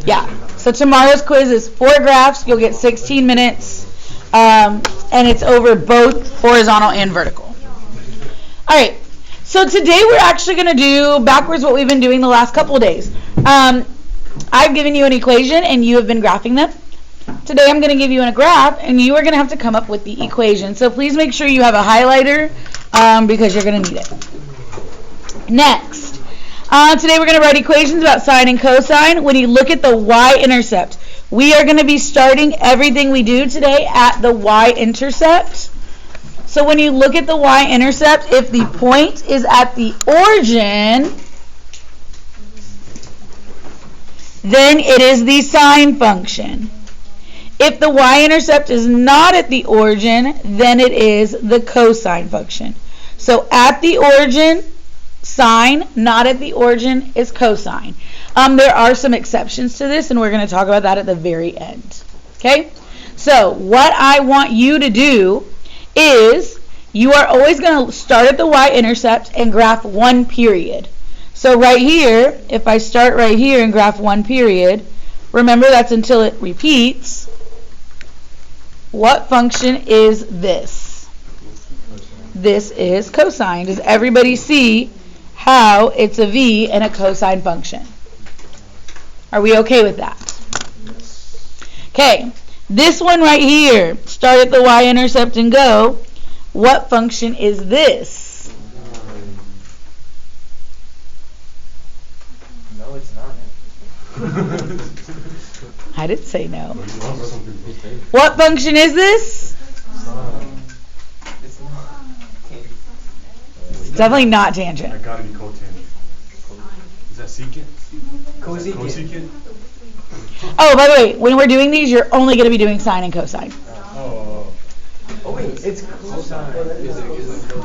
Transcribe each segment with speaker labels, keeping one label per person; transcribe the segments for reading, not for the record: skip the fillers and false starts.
Speaker 1: Yeah. So tomorrow's quiz is 4 graphs. You'll get 16 minutes. And it's over both horizontal and vertical. All right. So today we're actually going to do backwards what we've been doing the last couple of days. I've given you an equation and you have been graphing them. Today I'm going to give you a graph and you are going to have to come up with the equation. So please make sure you have a highlighter because you're going to need it. Next. Today we're going to write equations about sine and cosine. When you look at the y-intercept, we are going to be starting everything we do today at the y-intercept. So when you look at the y-intercept, if the point is at the origin, then it is the sine function. If the y-intercept is not at the origin, then it is the cosine function. So at the origin, sine, not at the origin, is cosine. There are some exceptions to this, and we're going to talk about that at the very end. Okay? So what I want you to do is you are always going to start at the y-intercept and graph one period. So right here, if I start right here and graph one period, remember that's until it repeats. What function is this? This is cosine. Does everybody see how it's a v and a cosine function? Are we okay with that? Okay, this one right here, start at the y-intercept and go. What function is this?
Speaker 2: No, it's not.
Speaker 1: I didn't say no. What function is this?
Speaker 2: It's not.
Speaker 1: It's definitely not tangent.
Speaker 3: I gotta be cotangent. Is that secant?
Speaker 2: Cosecant.
Speaker 1: Oh, by the way, when we're doing these, you're only going to be doing sine and cosine.
Speaker 3: Oh.
Speaker 2: Oh wait, it's cosine.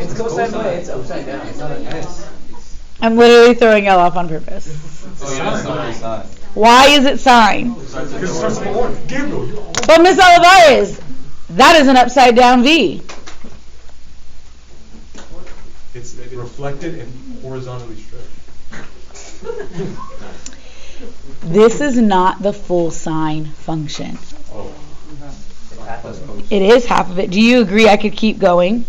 Speaker 2: It's cosine, but it's upside down. It's not an S.
Speaker 1: I'm literally throwing y'all off on purpose.
Speaker 2: Oh yeah, it's sine.
Speaker 1: Why is it sine?
Speaker 3: Because it starts with the one. Gabriel.
Speaker 1: But Miss Olivares, that is an upside down V.
Speaker 3: It's reflected and horizontally stretched.
Speaker 1: This is not the full sine function.
Speaker 3: Oh.
Speaker 1: It is half of it. Do you agree I could keep going?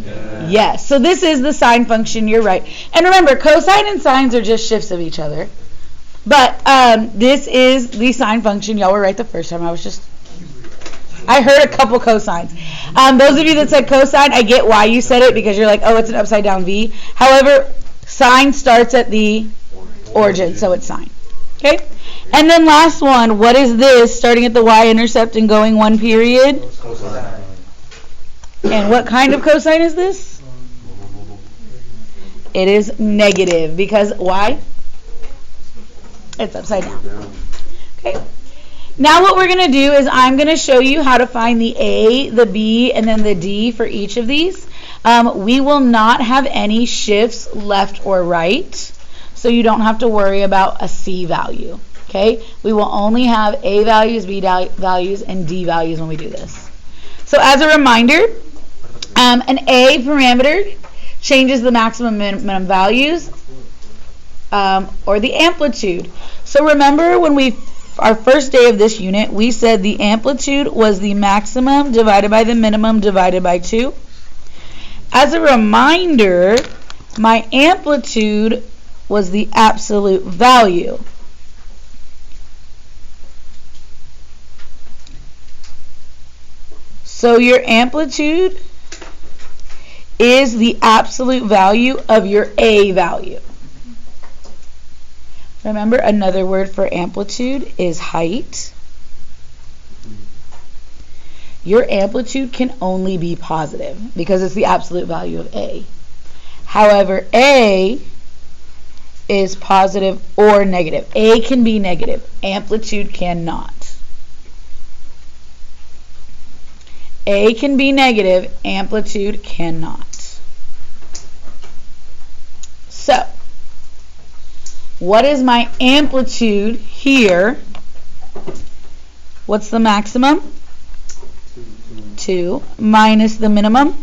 Speaker 3: Yeah.
Speaker 1: Yes. So this is the sine function. You're right. And remember, cosine and sines are just shifts of each other. But this is the sine function. Y'all were right the first time. I heard a couple cosines. Those of you that said cosine, I get why you said it because you're like, oh, it's an upside down V. However, sine starts at the origin, so it's sine. Okay? And then last one, what is this starting at the y-intercept and going one period?
Speaker 3: Cosine.
Speaker 1: And what kind of cosine is this? It is negative because why? It's upside down. Okay? Now what we're going to do is I'm going to show you how to find the A, the B, and then the D for each of these. We will not have any shifts left or right, so you don't have to worry about a C value. Okay? We will only have A values, B values, and D values when we do this. So as a reminder, an A parameter changes the maximum and minimum values or the amplitude. So remember when our first day of this unit, we said the amplitude was the maximum divided by the minimum divided by 2. As a reminder, my amplitude was the absolute value. So your amplitude is the absolute value of your A value. Remember, another word for amplitude is height. Your amplitude can only be positive because it's the absolute value of A. However, A is positive or negative. A can be negative. Amplitude cannot. A can be negative. Amplitude cannot. So, what is my amplitude here? What's the maximum? 2 minus the minimum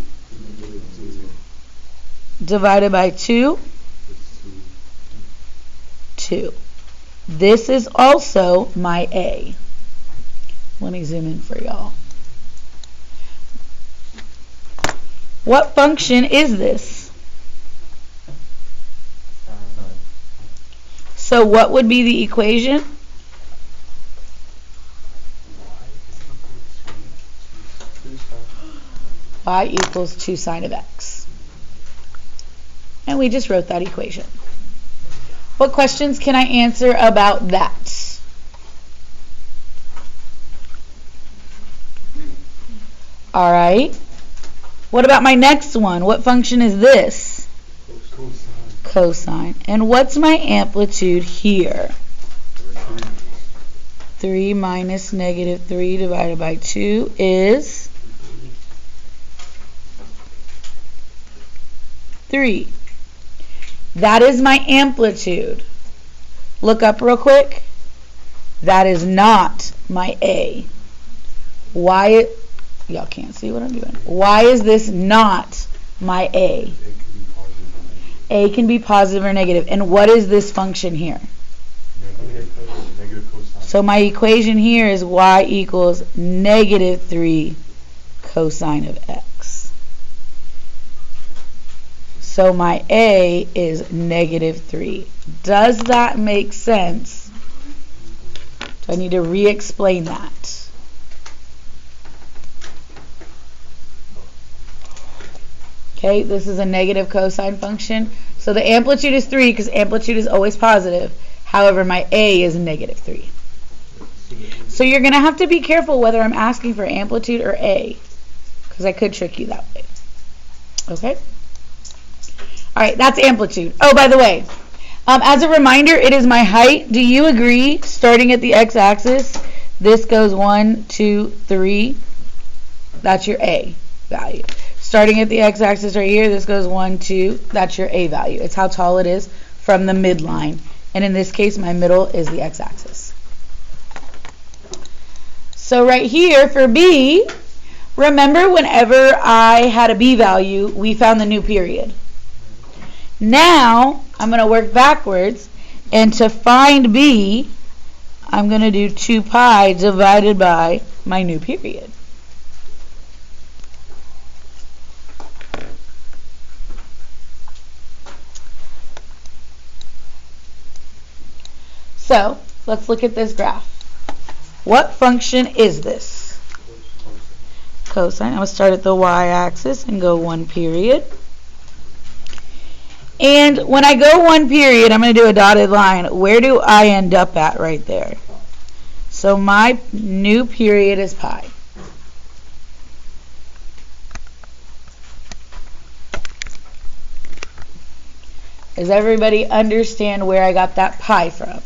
Speaker 1: divided by 2. 2. This is also my A. Let me zoom in for y'all. What function is this? So what would be the equation? Y equals 2 sine of x. And we just wrote that equation. What questions can I answer about that? All right. What about my next one? What function is this? Cosine. And what's my amplitude here? 3 minus negative 3 divided by 2 is 3. That is my amplitude. Look up real quick. That is not my A. Why? Y'all can't see what I'm doing. Why is this not my A? A can be positive or negative. And what is this function here?
Speaker 3: Negative cosine.
Speaker 1: So my equation here is y equals negative 3 cosine of x. So my A is negative 3. Does that make sense? Do I need to re-explain that? Okay, this is a negative cosine function. So the amplitude is 3 because amplitude is always positive. However, my A is negative 3. So you're going to have to be careful whether I'm asking for amplitude or A, because I could trick you that way. Okay? All right, that's amplitude. Oh, by the way, as a reminder, it is my height. Do you agree, starting at the x-axis, this goes 1, 2, 3. That's your A value. Starting at the x-axis right here, this goes 1, 2. That's your A value. It's how tall it is from the midline. And in this case, my middle is the x-axis. So right here for B, remember whenever I had a B value, we found the new period. Now, I'm going to work backwards, and to find B, I'm going to do 2 pi divided by my new period. So, let's look at this graph. What function is this? Cosine. I'm going to start at the y-axis and go 1 period. And when I go 1 period, I'm going to do a dotted line. Where do I end up at right there? So my new period is pi. Does everybody understand where I got that pi from?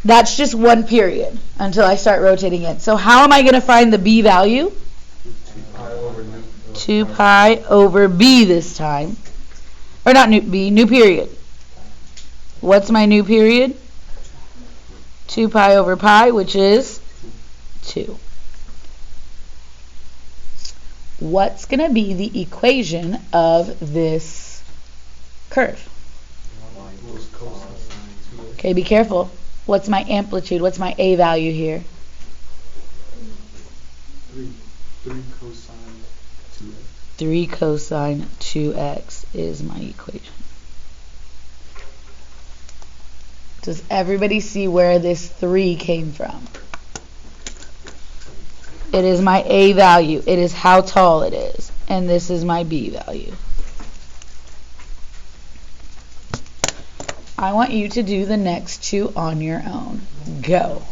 Speaker 1: That's just 1 period until I start rotating it. So how am I going to find the B value? 2 pi over B this time. Or not new B, new period. What's my new period? 2 pi over pi, which is 2. What's going to be the equation of this curve? Okay, be careful. What's my amplitude? What's my A value here?
Speaker 3: 3 cosine 2x.
Speaker 1: 3 cosine 2x is my equation. Does everybody see where this 3 came from? It is my A value. It is how tall it is. And this is my B value. I want you to do the next 2 on your own. Go.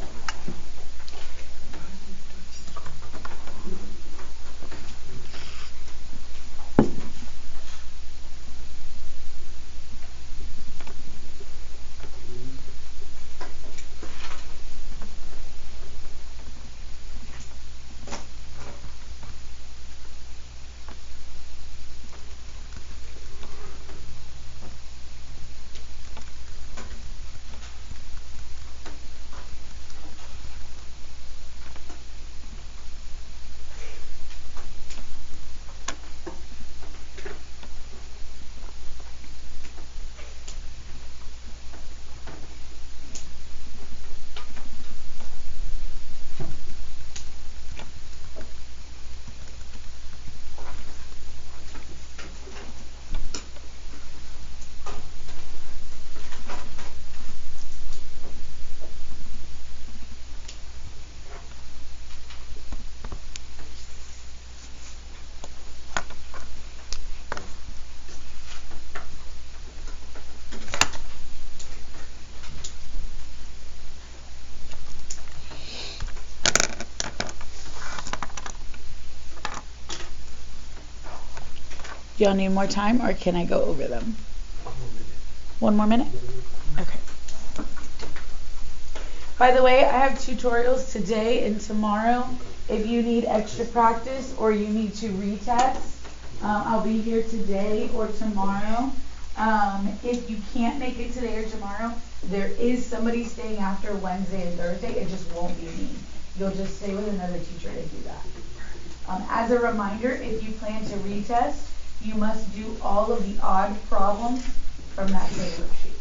Speaker 1: Do y'all need more time, or can I go over them? 1 more minute? Okay. By the way, I have tutorials today and tomorrow. If you need extra practice or you need to retest, I'll be here today or tomorrow. If you can't make it today or tomorrow, there is somebody staying after Wednesday and Thursday. It just won't be me. You'll just stay with another teacher to do that. As a reminder, if you plan to retest, you must do all of the odd problems from that same worksheet.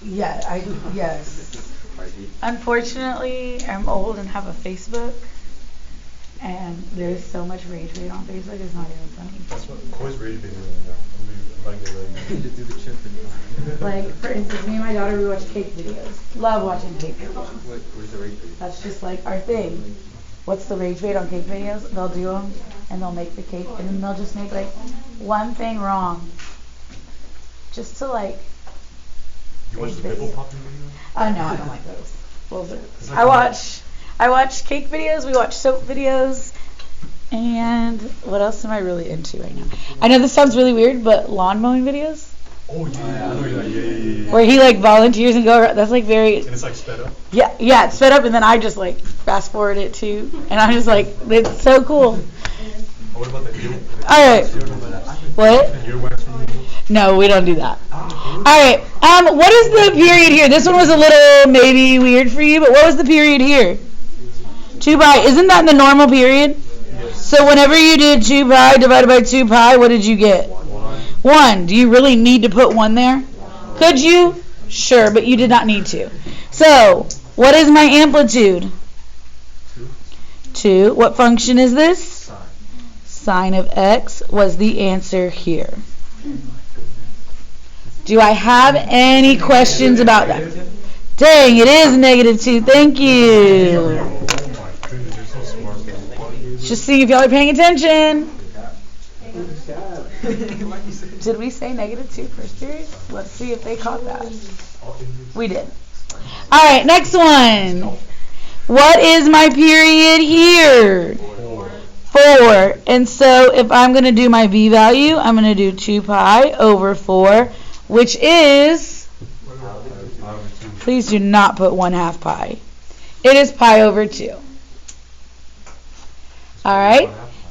Speaker 1: Yeah, yes. Unfortunately, I'm old and have a Facebook, and there's so much rage bait on Facebook, it's not even funny.
Speaker 3: That's what Coy's rage bait is.
Speaker 1: Like, for instance, me and my daughter, we watch cake videos. Love watching cake videos.
Speaker 3: Where's the rage bait?
Speaker 1: That's just like our thing. What's the rage bait on cake videos? They'll do them, and they'll make the cake, and then they'll just make like one thing wrong. Just to like...
Speaker 3: You watch the nipple popping videos?
Speaker 1: No, I don't like those. I watch cake videos, we watch soap videos, and what else am I really into right now? I know this sounds really weird, but lawn mowing videos.
Speaker 3: Oh yeah, I know you're like, yeah.
Speaker 1: Where he like volunteers and go around, that's like very...
Speaker 3: And it's like sped up?
Speaker 1: Yeah, it's sped up, and then I just like fast forward it too, and I'm just like, it's so cool.
Speaker 3: Oh, what about the ear?
Speaker 1: Alright. What?
Speaker 3: The earwax removal?
Speaker 1: No, we don't do that. Alright, what is the period here? This one was a little maybe weird for you, but what was the period here? 2 pi. Isn't that the normal period?
Speaker 3: Yes.
Speaker 1: So whenever you did 2 pi divided by 2 pi, what did you get? 1. Do you really need to put 1 there? Could you? Sure, but you did not need to. So, what is my amplitude? 2. What function is this? Sine of x was the answer here. Do I have any questions about that? Dang, it is -2. Thank you.
Speaker 3: Oh my goodness, you're so smart.
Speaker 1: Just seeing if y'all are paying attention. Did we say -2 first period? Let's see if they caught that. We did. Alright, next one. What is my period here? 4. And so if I'm going to do my b value, I'm going to do 2 pi over 4, which is, please do not put 1/2 pi. It is pi over 2. Alright?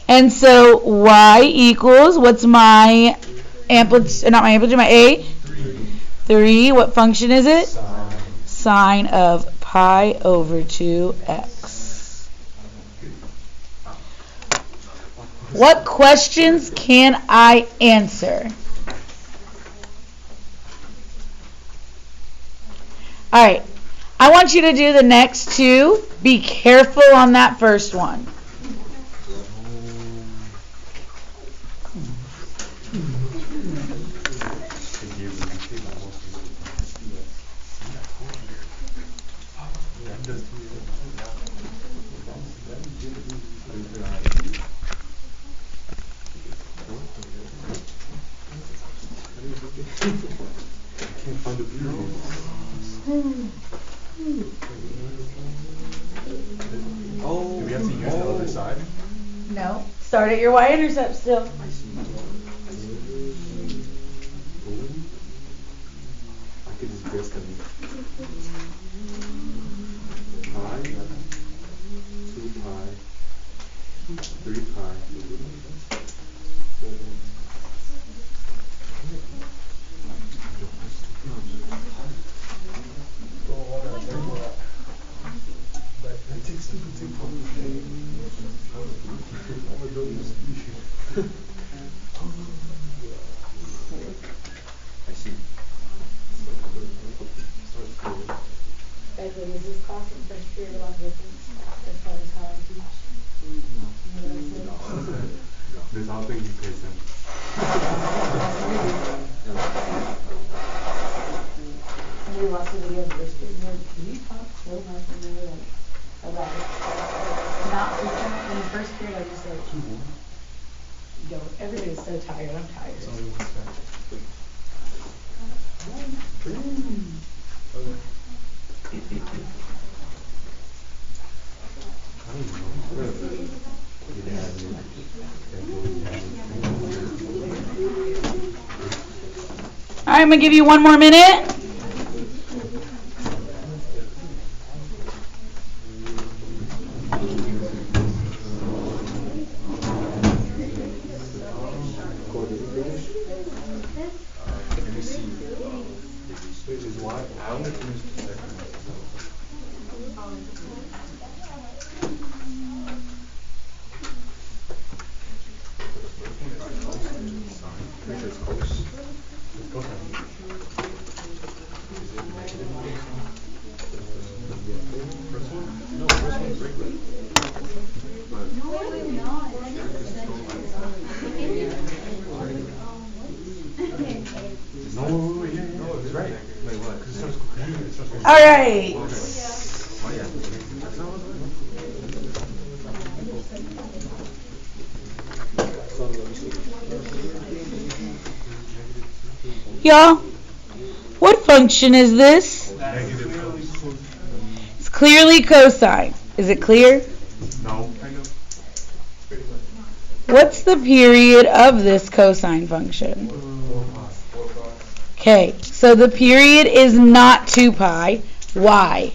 Speaker 1: And so y equals, what's my amplitude, not my amplitude, my a? 3. What function is it? Sine of pi over 2x. What questions can I answer? Alright, I want you to do the next 2. Be careful on that first one.
Speaker 3: Do we have to use the other side?
Speaker 1: No. Start at your y-intercept still.
Speaker 3: I could just guess them. Pi, 2 pi, 3 pi. I see.
Speaker 1: Guys, is this class in first period a lot different as far as how I teach? probably lots of videos where can you talk so much in there about not freaking in the first period? I just like, yo, everybody's so tired. I'm tired. All right, I'm gonna give you one more minute. All right. Y'all, what function is this? It's clearly cosine. Is it clear?
Speaker 3: No.
Speaker 1: What's the period of this cosine function? Okay, so the period is not 2 pi. Why?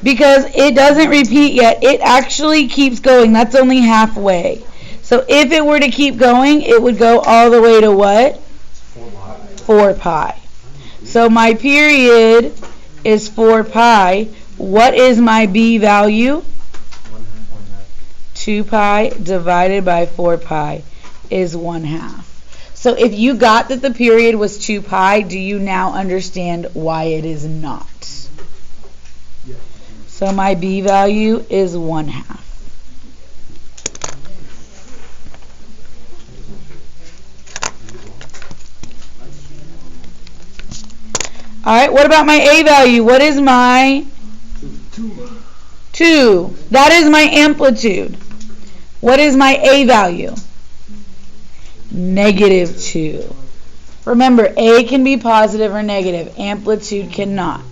Speaker 1: Because it doesn't repeat yet. It actually keeps going. That's only halfway. So if it were to keep going, it would go all the way to what? 4 pi. So my period is 4 pi. What is my b value? 2 pi divided by 4 pi is 1/2. So if you got that the period was 2 pi, do you now understand why it is not? So my b value is 1/2. All right, what about my a value? What is my 2? That is my amplitude. What is my a value? -2. Remember, a can be positive or negative. Amplitude cannot.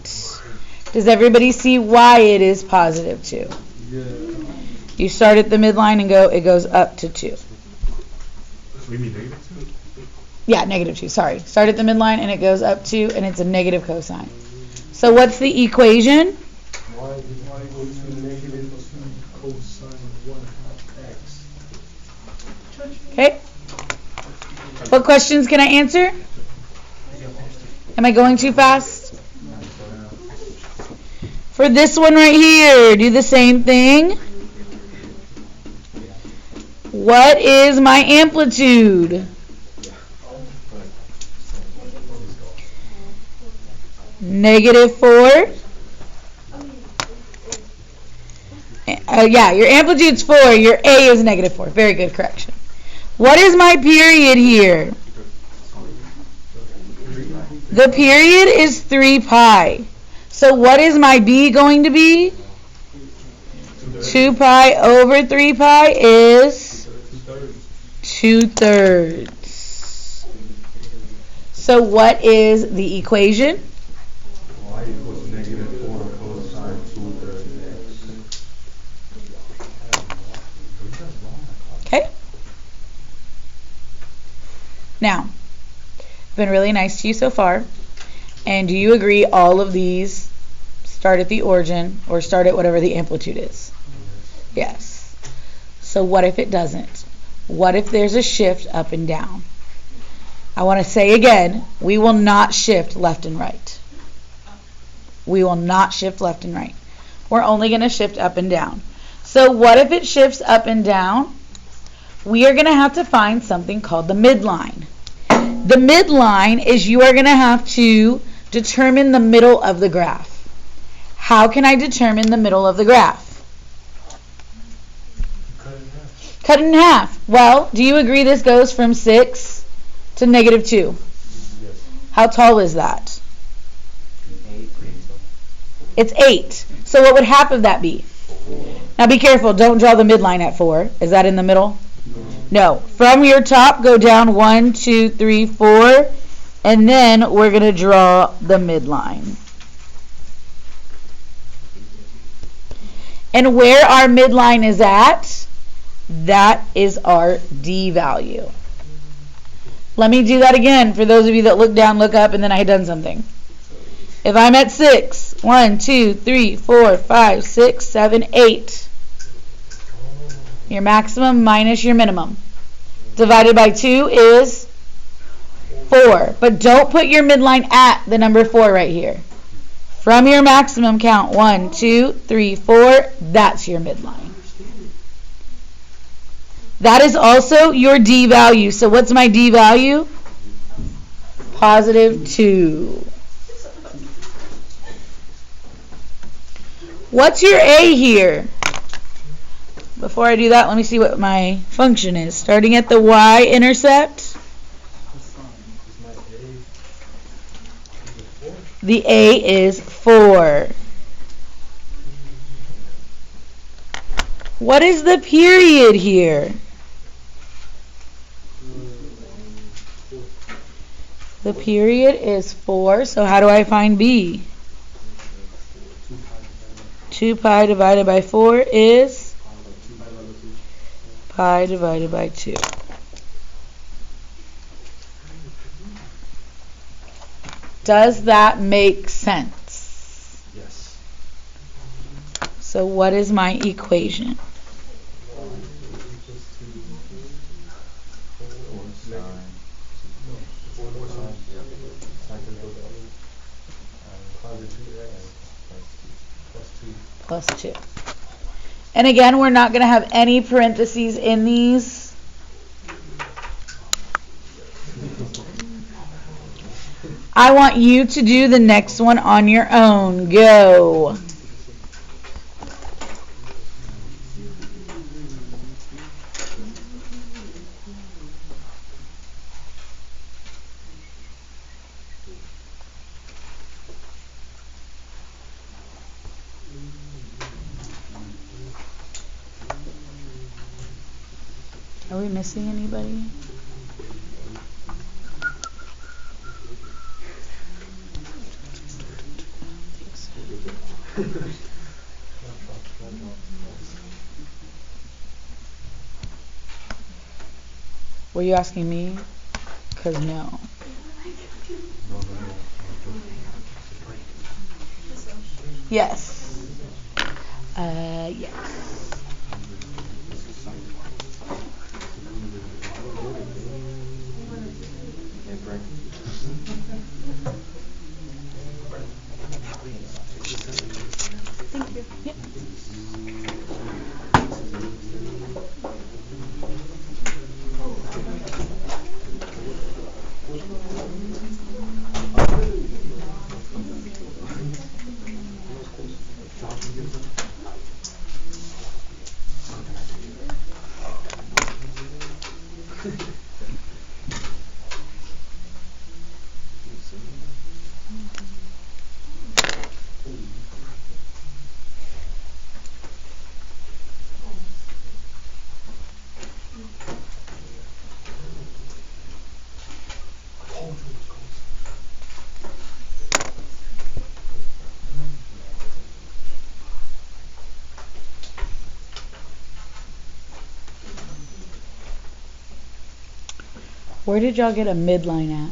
Speaker 1: Does everybody see why it is positive 2?
Speaker 3: Yeah.
Speaker 1: You start at the midline and it goes up to 2.
Speaker 3: We mean -2?
Speaker 1: Yeah, -2, sorry. Start at the midline and it goes up 2 and it's a negative cosine. So what's the equation?
Speaker 3: Y equals to -2 cosine 1/2 x.
Speaker 1: Okay. What questions can I answer? Am I going too fast? For this one right here, do the same thing. What is my amplitude? -4. Yeah, your amplitude's 4. Your A is -4. Very good correction. What is my period here? The period is 3 pi. So what is my B going to be? 2 pi over 3 pi is 2/3. So what is the equation?
Speaker 3: Y equals -4 cosine 2/3 x.
Speaker 1: Okay. Now, I've been really nice to you so far. And do you agree all of these start at the origin or start at whatever the amplitude is? Yes. So what if it doesn't? What if there's a shift up and down? I want to say again, we will not shift left and right. We will not shift left and right. We're only going to shift up and down. So what if it shifts up and down? We are going to have to find something called the midline. The midline is you are going to have to determine the middle of the graph. How can I determine the middle of the graph? Cut it in half. Well, do you agree this goes from 6 to -2?
Speaker 3: Yes.
Speaker 1: How tall is that? It's 8. So what would half of that be? Now be careful. Don't draw the midline at 4. Is that in the middle? No. From your top, go down 1, 2, 3, 4. And then we're going to draw the midline. And where our midline is at, that is our D value. Let me do that again for those of you that look down, look up, and then I had done something. If I'm at 6, 1, 2, 3, 4, 5, 6, 7, 8. Your maximum minus your minimum. Divided by 2 is 4. But don't put your midline at the number 4 right here. From your maximum, count 1, 2, 3, 4. That's your midline. That is also your D value. So what's my D value? Positive 2. What's your A here? Before I do that, let me see what my function is. Starting at the y-intercept. The A is 4. What is the period here? The period is 4. So how do I find B? 2 pi divided by 4 is pi divided by 2. Does that make sense?
Speaker 3: Yes.
Speaker 1: So what is my equation? Plus 2. And again, we're not going to have any parentheses in these. I want you to do the next one on your own. Go. Are we missing anybody? Were you asking me? Because no. Yes. Yes. Thank you. Yep. Where did y'all get a midline at?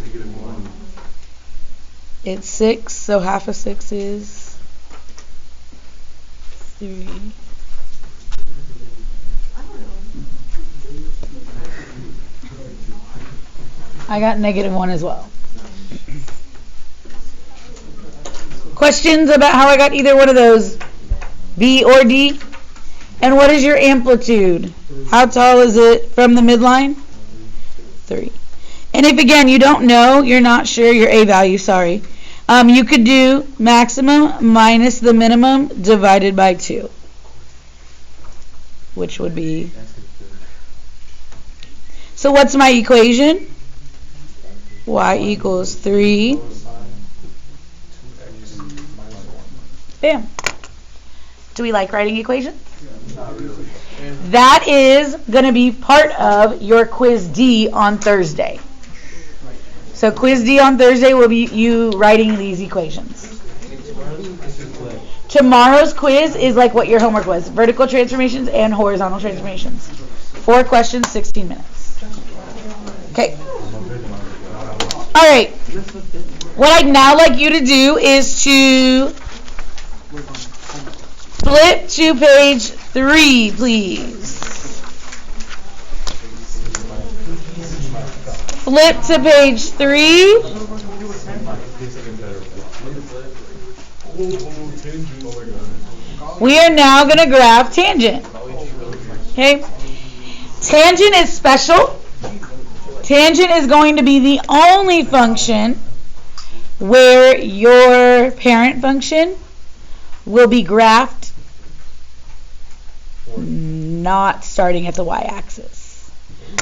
Speaker 3: -1.
Speaker 1: It's 6, so half of 6 is 3. I got -1 as well. Questions about how I got either one of those? B or D? And what is your amplitude? How tall is it from the midline? 3. And if again you don't know, you're not sure your A value, sorry. You could do maximum minus the minimum divided by 2. Which would be... So what's my equation? Y equals 3 Bam. Do we like writing equations?
Speaker 3: Not really.
Speaker 1: That is going to be part of your quiz D on Thursday. So quiz D on Thursday will be you writing these equations. Tomorrow's quiz is like what your homework was. Vertical transformations and horizontal transformations. 4 questions, 16 minutes. Okay. All right. What I'd now like you to do is to flip to page 3, please. Flip to page 3. We are now going to graph tangent. Okay? Tangent is special. Tangent is going to be the only function where your parent function will be graphed not starting at the y-axis.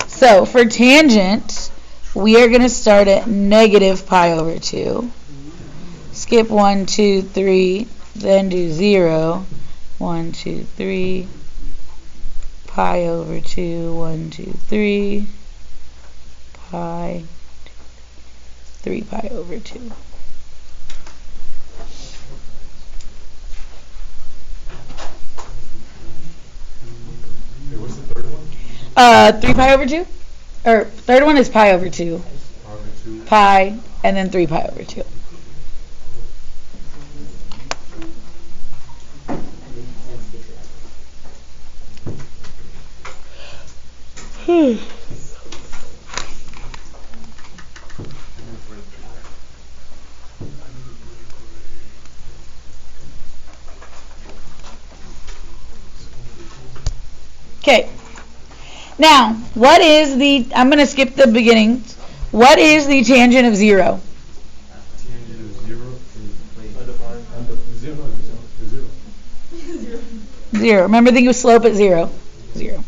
Speaker 1: So for tangent, we are going to start at negative pi over 2. Skip 1, 2, 3, then do 0. 1, 2, 3. Pi over 2, 1, 2, 3. Pi, 3 pi over 2.
Speaker 3: Hey, what's the third one?
Speaker 1: 3 pi over 2? Or third one is pi over 2. Pi, and then 3 pi over 2. Okay. Now, what is the, I'm going to skip the beginning. What is the tangent of 0?
Speaker 3: Tangent of 0 is
Speaker 1: 0. Remember the slope at 0. 0.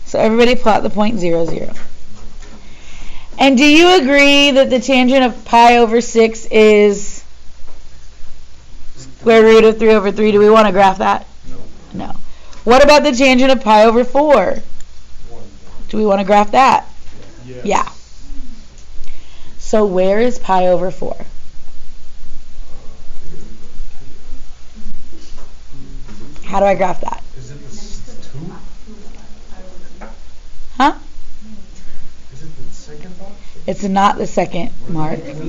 Speaker 1: So everybody plot the point 0, 0. And do you agree that the tangent of pi over 6 is square root of 3 over 3? Do we want to graph that? No. What about the tangent of pi over 4? Do we want to graph that?
Speaker 3: Yes.
Speaker 1: Yeah. So where is pi over 4? How do I graph that?
Speaker 3: Is it the 2?
Speaker 1: Huh?
Speaker 3: Is it the second box?
Speaker 1: It's not the second mark.
Speaker 2: It's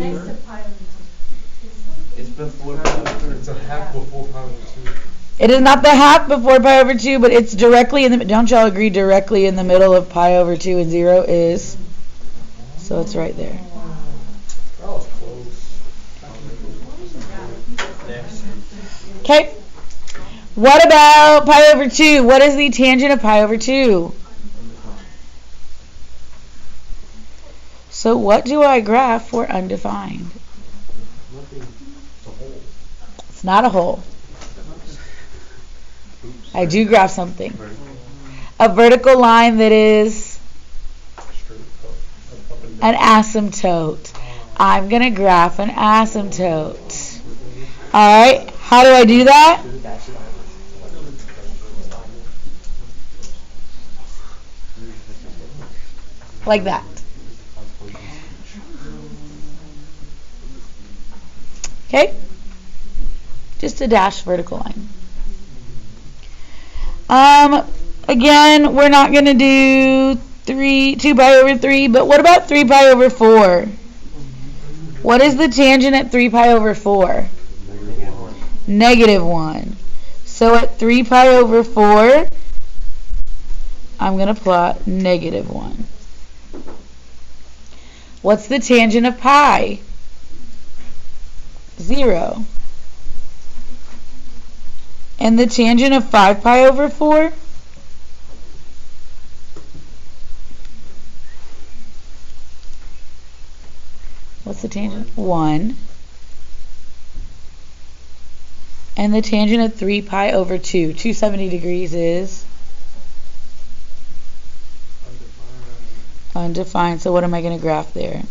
Speaker 2: before pi over 2.
Speaker 3: It's a half before pi over 2.
Speaker 1: It is not the half before pi over 2, but it's directly in the, don't y'all agree directly in the middle of pi over 2 and 0 is, so it's right there.
Speaker 3: That was close.
Speaker 1: Okay. What about pi over 2? What is the tangent of pi over 2? So what do I graph for undefined? It's not a hole. I do graph something. A vertical line that is an asymptote. I'm going to graph an asymptote. Alright, how do I do that? Like that. Okay? Just a dashed vertical line. Again, we're not going to do 2 pi over 3, but what about 3 pi over 4? What is the tangent at 3 pi over 4? Negative 1. So at 3 pi over 4, I'm going to plot negative 1. What's the tangent of pi? 0. And the tangent of 5 pi over 4? What's the tangent? 1. And the tangent of 3 pi over 2, 270 degrees is? Undefined. So what am I going to graph there?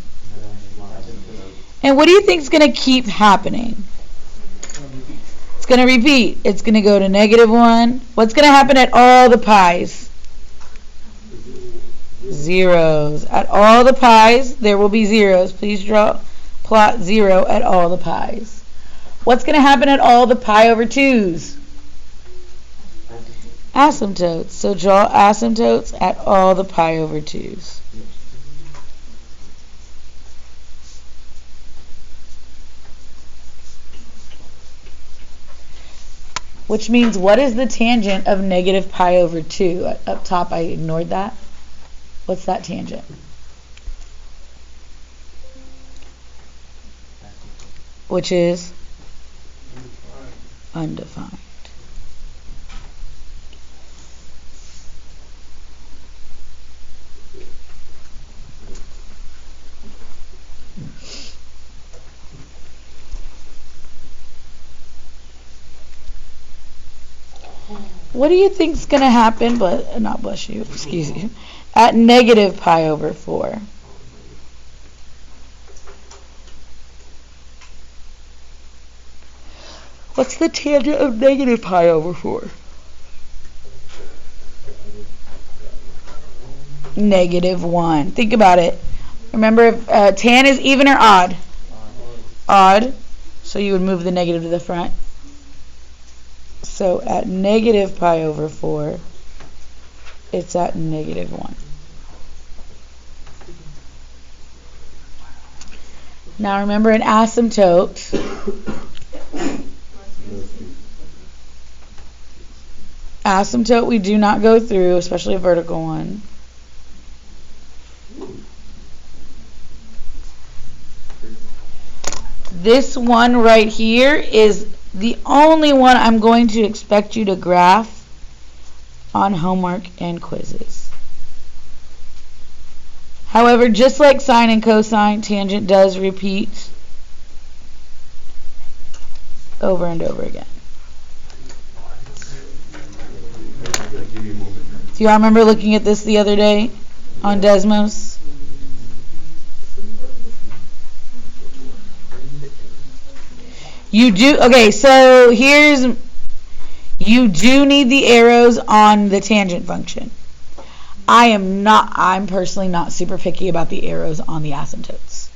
Speaker 1: And what do you think is going to keep happening? It's going to repeat. It's going to go to -1. What's going to happen at all the pi's? Zeros. At all the pi's, there will be zeros. Please plot 0 at all the pi's. What's going to happen at all the pi over 2's? Asymptotes. So draw asymptotes at all the pi over 2's. Which means, what is the tangent of -pi over 2? Up top, I ignored that. What's that tangent? Which is undefined. What do you think is going to happen, but not bless you, excuse you, at -pi over 4? What's the tangent of -pi over 4? -1. Think about it. Remember, if tan is even or odd? Odd. So you would move the negative to the front. So at -pi over 4, it's at -1. Now remember, an asymptote we do not go through, especially a vertical one. This one right here is the only one I'm going to expect you to graph on homework and quizzes. However, just like sine and cosine, tangent does repeat over and over again. Do y'all remember looking at this the other day on Desmos? You do, okay, so you do need the arrows on the tangent function. I'm personally not super picky about the arrows on the asymptotes,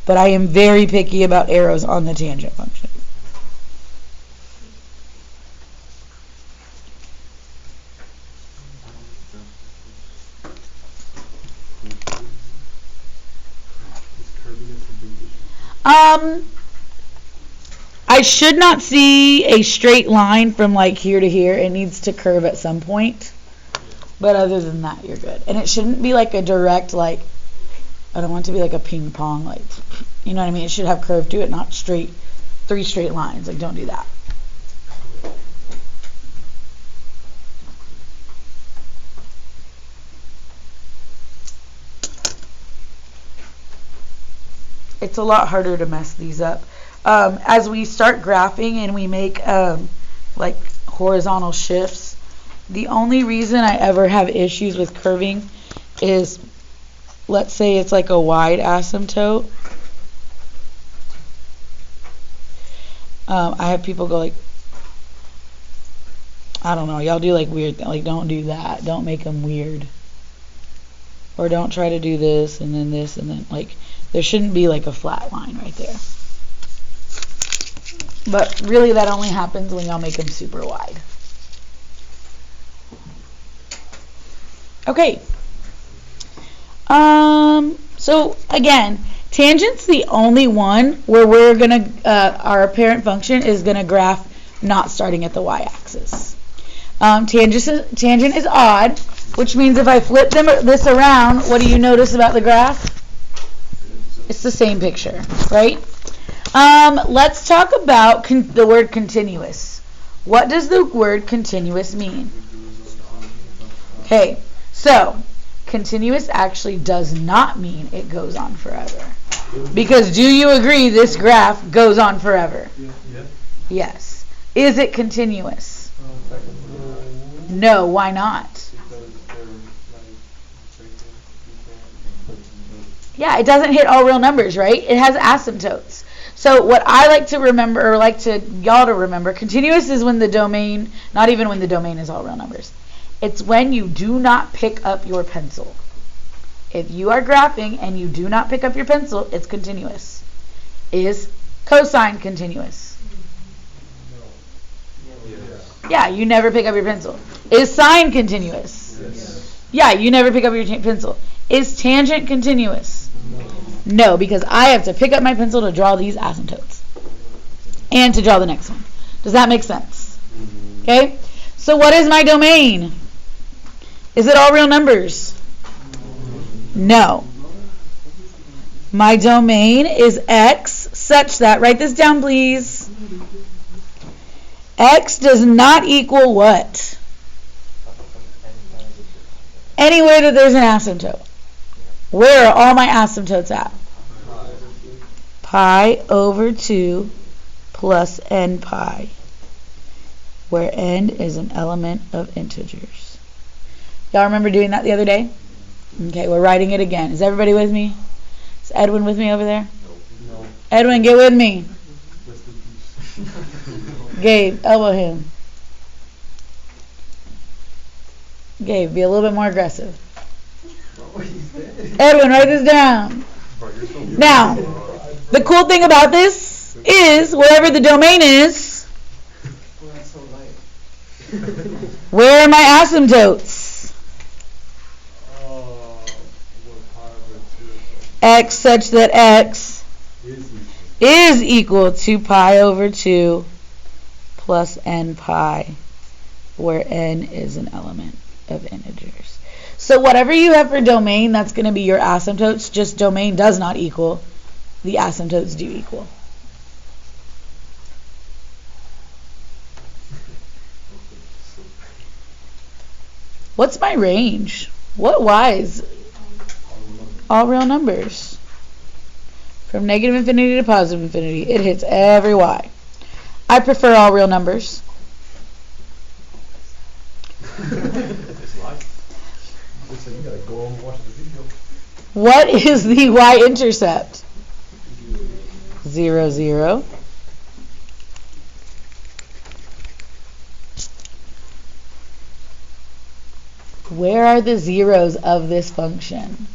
Speaker 1: but I am very picky about arrows on the tangent function. I should not see a straight line from like here to here. It needs to curve at some point. But other than that, you're good. And it shouldn't be like a direct, like, I don't want it to be like a ping pong, like, you know what I mean? It should have curve to it, not straight, 3 straight lines. Like, don't do that. It's a lot harder to mess these up. As we start graphing and we make like horizontal shifts, the only reason I ever have issues with curving is, let's say it's like a wide asymptote. I have people go like, I don't know, y'all do like weird things. Like, don't do that. Don't make them weird. Or don't try to do this and then this and then, like, there shouldn't be like a flat line right there. But really that only happens when y'all make them super wide. Okay. So again, tangent's the only one where we're gonna our apparent function is gonna graph not starting at the y-axis. Tangent is odd, which means if I flip this around, what do you notice about the graph? It's the same picture, right? Let's talk about the word continuous. What does the word continuous mean? Okay, so continuous actually does not mean it goes on forever. Because do you agree this graph goes on forever? Yes. Is it continuous? No, why not? Yeah, it doesn't hit all real numbers, right? It has asymptotes. So what I like to remember, or like to y'all to remember, continuous is when the domain, not even when the domain is all real numbers. It's when you do not pick up your pencil. If you are graphing and you do not pick up your pencil, it's continuous. Is cosine continuous? Yeah, you never pick up your pencil. Is sine continuous?
Speaker 3: Yes.
Speaker 1: Yeah, you never pick up your pencil. Is tangent continuous? No, because I have to pick up my pencil to draw these asymptotes. And to draw the next one. Does that make sense? Okay? So what is my domain? Is it all real numbers? No. My domain is x such that, write this down please, x does not equal what? Anywhere that there's an asymptote. Where are all my asymptotes at? Pi over 2 plus n pi, where n is an element of integers. Y'all remember doing that the other day? Okay, we're writing it again. Is everybody with me? Is Edwin with me over there?
Speaker 3: No.
Speaker 1: Edwin, get with me. Gabe, elbow him. Gabe, be a little bit more aggressive. Edwin, write this down. Now, the cool thing about this is wherever the domain is, where are my asymptotes? X such that x is equal to pi over 2 plus n pi, where n is an element of integers. So whatever you have for domain, that's going to be your asymptotes. Just domain does not equal. The asymptotes do equal. What's my range? What y's? All real numbers. From negative infinity to positive infinity. It hits every y. I prefer all real numbers. What is the y-intercept? 0, 0. Where are the zeros of this function?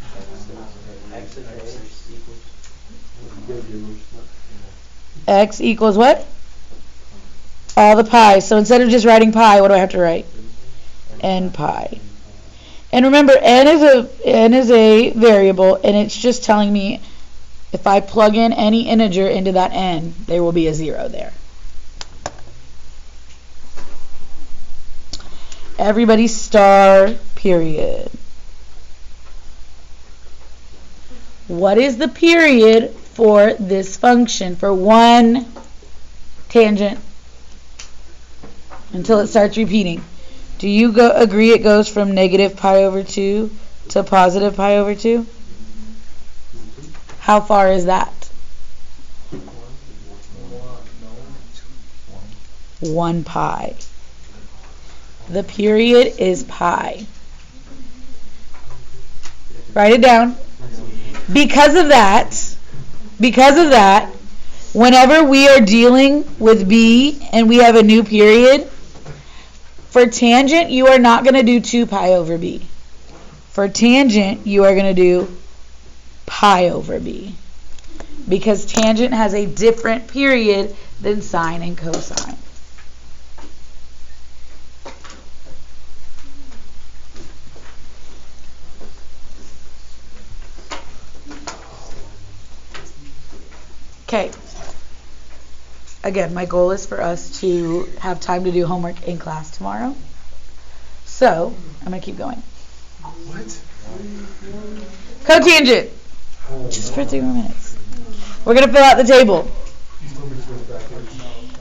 Speaker 1: X equals what? All the pi. So instead of just writing pi, what do I have to write? N pi. And remember, n is a variable, and it's just telling me if I plug in any integer into that n, there will be a 0 there. Everybody star period. What is the period for this function, for one tangent, until it starts repeating? Do you agree it goes from negative pi over 2 to positive pi over 2? How far is that? 1 pi. The period is pi. Write it down. Because of that, whenever we are dealing with b and we have a new period, for tangent, you are not going to do 2 pi over b. For tangent, you are going to do pi over b. Because tangent has a different period than sine and cosine. Okay. Again, my goal is for us to have time to do homework in class tomorrow. So, I'm going to keep going.
Speaker 3: What?
Speaker 1: Cotangent. Just for 3 more minutes. We're going to fill out the table.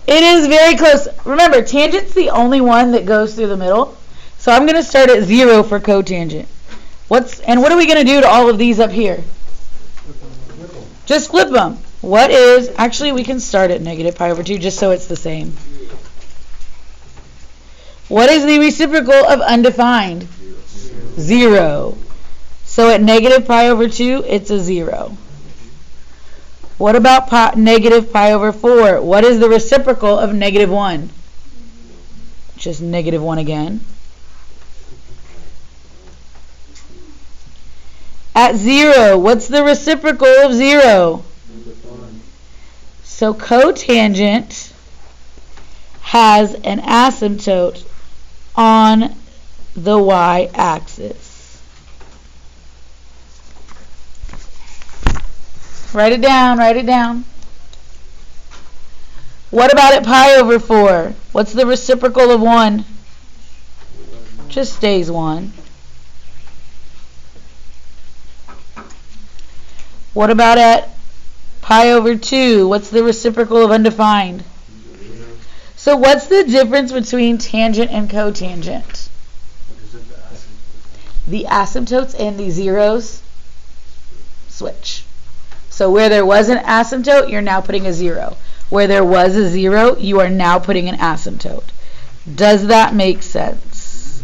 Speaker 1: It is very close. Remember, tangent's the only one that goes through the middle. So I'm going to start at 0 for cotangent. What are we going to do to all of these up here? Just flip them. What is, actually we can start at negative pi over 2 just so it's the same. What is the reciprocal of undefined? 0. So at negative pi over 2, it's a 0. What about negative pi over 4? What is the reciprocal of negative 1? Just negative 1 again. At 0, what's the reciprocal of 0? So cotangent has an asymptote on the y-axis. Write it down, write it down. What about at pi over 4? What's the reciprocal of 1? Just stays 1. What about at pi over 2? What's the reciprocal of undefined? So what's the difference between tangent and cotangent? The asymptotes and the zeros switch. So where there was an asymptote, you're now putting a 0. Where there was a 0, you are now putting an asymptote. Does that make sense?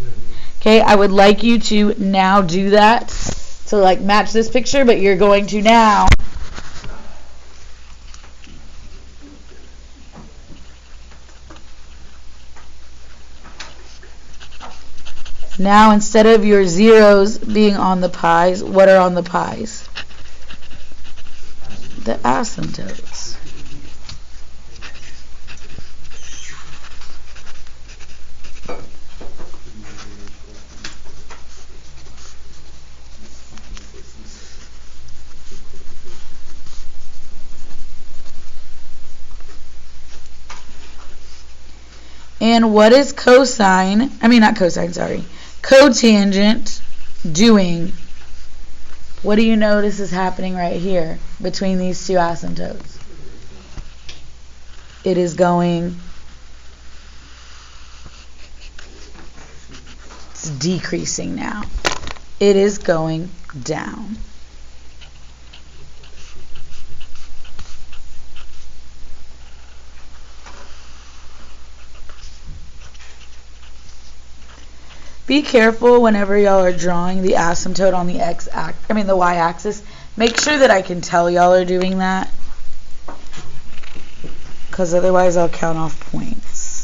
Speaker 1: Okay, I would like you to now do that. So like match this picture, but you're going to now instead of your zeros being on the pi's, what are on the pi's? The asymptotes. And what is cotangent doing? What do you notice is happening right here between these two asymptotes? It is going, it's decreasing now. It is going down. Be careful whenever y'all are drawing the asymptote on the the y-axis. Make sure that I can tell y'all are doing that, because otherwise I'll count off points.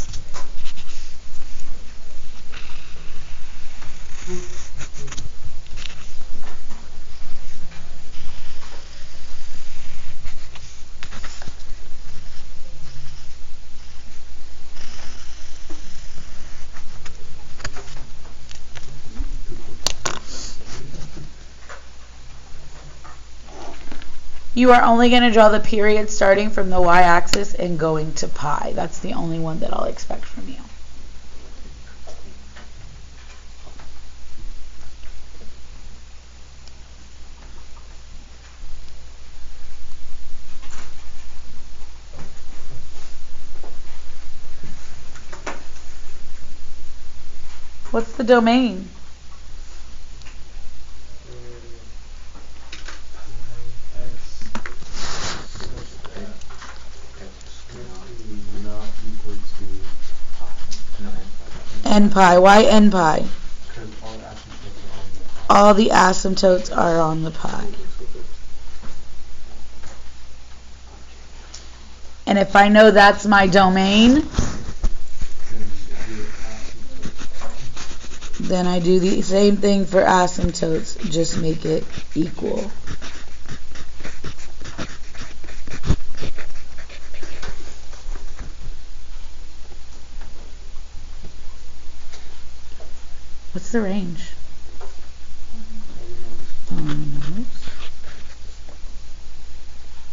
Speaker 1: You are only going to draw the period starting from the y-axis and going to pi. That's the only one that I'll expect from you. What's the domain? N pi. Why n pi? All the asymptotes are on the pi. And if I know that's my domain, then I do the same thing for asymptotes, just make it equal. What's the range?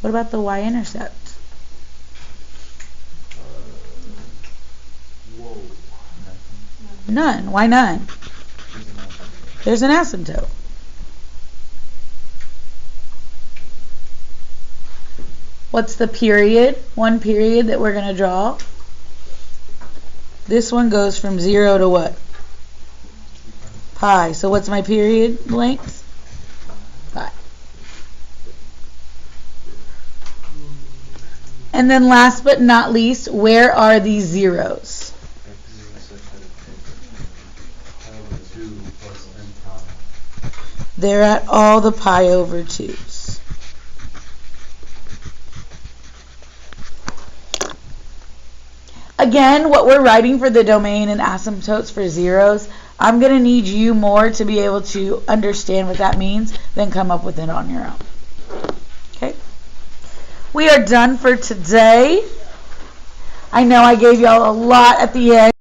Speaker 1: What about the y-intercept? None. Why none? There's an asymptote. What's the period? One period that we're going to draw. This one goes from 0 to what? Pi. So what's my period length? Pi. And then last but not least, where are these zeros? They're at all the pi over 2's. again, what we're writing for the domain and asymptotes for zeros, I'm going to need you more to be able to understand what that means than come up with it on your own. Okay? We are done for today. I know I gave y'all a lot at the end.